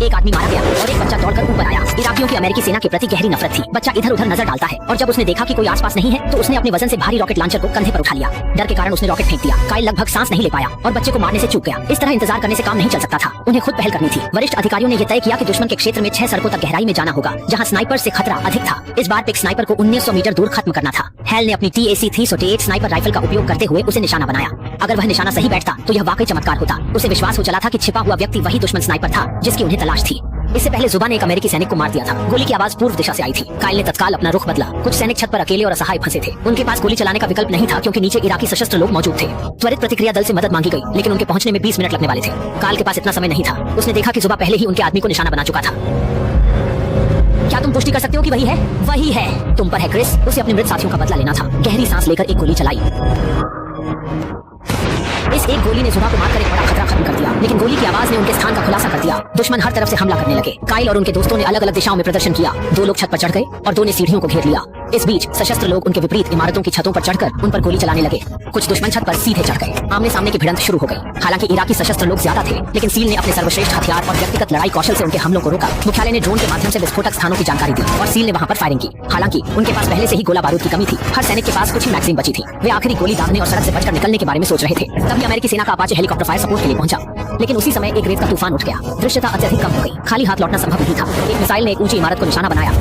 एक आदमी मारा गया और एक बच्चा दौड़कर ऊपर आया। इराकियों की अमेरिकी सेना के प्रति गहरी नफरत थी। बच्चा इधर उधर नजर डालता है और जब उसने देखा कि कोई आसपास नहीं है तो उसने अपने वजन से भारी रॉकेट लॉन्चर को कंधे पर उठा लिया। डर के कारण उसने रॉकेट फेंक दिया। काइल लगभग सांस नहीं ले पाया और बच्चे को मारने से चूक गया। इस तरह इंतजार करने से काम नहीं चल सकता था। उन्हें खुद पहल करनी थी। वरिष्ठ अधिकारियों ने यह तय किया कि दुश्मन के क्षेत्र में 6 सड़कों तक गहराई में जाना होगा जहां स्नाइपर से खतरा अधिक था। इस बार पिक स्नाइपर को 1900 मीटर दूर खत्म करना था। हैल ने अपनी TAC 308 स्नाइपर राइफल का उपयोग करते हुए उसे निशाना बनाया। अगर वह निशाना सही बैठता तो यह वाकई चमत्कार होता। उसे विश्वास हो चला था कि छिपा हुआ व्यक्ति वही दुश्मन स्नाइपर था जिसकी उन्हें तलाश थी। इससे पहले जुबा ने एक अमेरिकी सैनिक को मार दिया था। गोली की आवाज पूर्व दिशा से आई थी। काइल ने तत्काल अपना रुख बदला। कुछ सैनिक छत पर अकेले और असहाय फंसे थे। उनके पास गोली चलाने का विकल्प नहीं था क्योंकि नीचे इराकी सशस्त्र लोग मौजूद थे। त्वरित प्रतिक्रिया दल से मदद मांगी गई लेकिन उनके पहुंचने में 20 मिनट लगने वाले थे। काल के पास इतना समय नहीं था। उसने देखा कि जुबा पहले ही उनके आदमी को निशाना बना चुका था। क्या तुम पुष्टि कर सकते हो कि वही है? वही है। तुम पर है क्रिस। उसे अपने मृत साथियों का बदला लेना था। गहरी सांस लेकर एक गोली चलाई। इस एक गोली ने जुबा को मारकर एक बड़ा खतरा खत्म कर दिया लेकिन गोली की आवाज ने उनके स्थान का खुलासा कर दिया। दुश्मन हर तरफ से हमला करने लगे। काइल और उनके दोस्तों ने अलग अलग दिशाओं में प्रदर्शन किया। 2 लोग छत पर चढ़ गए और 2 ने सीढ़ियों को घेर लिया। इस बीच सशस्त्र लोग उनके विपरीत इमारतों की छतों पर चढ़कर उन पर गोली चलाने लगे। कुछ दुश्मन छत पर सीधे चढ़ गए। आमने सामने की भिड़ंत शुरू हो गई। हालांकि इराकी सशस्त्र लोग ज्यादा थे लेकिन सील ने अपने सर्वश्रेष्ठ हथियार और व्यक्तिगत लड़ाई कौशल से उनके हमलों को रोका। मुख्यालय ने ड्रोन के माध्यम से विस्फोटक स्थानों की जानकारी दी और सील ने वहां पर फायरिंग की। हालांकि उनके पास पहले से ही गोला बारूद की कमी थी। हर सैनिक के पास कुछ ही मैगजीन बची थी। वे आखिरी गोली दागने और सड़क से बचकर निकलने के बारे में सोच रहे थे। तभी अमेरिकी सेना का अपाचे हेलीकॉप्टर फायर सपोर्ट के लिए पहुंचा लेकिन उसी समय एक रेत का तूफान उठ गया। दृश्यता अत्यधिक कम हो गई। खाली हाथ लौटना संभव नहीं था। एक मिसाइल ने एक ऊंची इमारत को निशाना बनाया।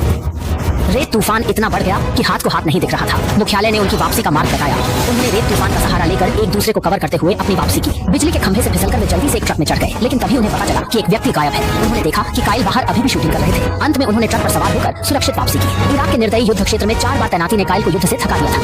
रेत तूफान इतना बढ़ गया कि हाथ को हाथ नहीं दिख रहा था। मुख्यालय ने उन्की वापसी का मार्ग बताया। उन्होंने रेत तूफान का सहारा लेकर एक दूसरे को कवर करते हुए अपनी वापसी की। बिजली के खंभे से फिसलकर वे जल्दी से एक ट्रक में चढ़ गए लेकिन तभी उन्हें पता चला कि एक व्यक्ति गायब है। उन्होंने देखा कि काइल बाहर अभी भी शूटिंग कर रहे थे। अंत में उन्होंने ट्रक पर सवार होकर सुरक्षित वापसी की। इराक के निर्दयी युद्ध क्षेत्र में 4 बार तैनाती ने काइल को युद्ध से थका दिया था।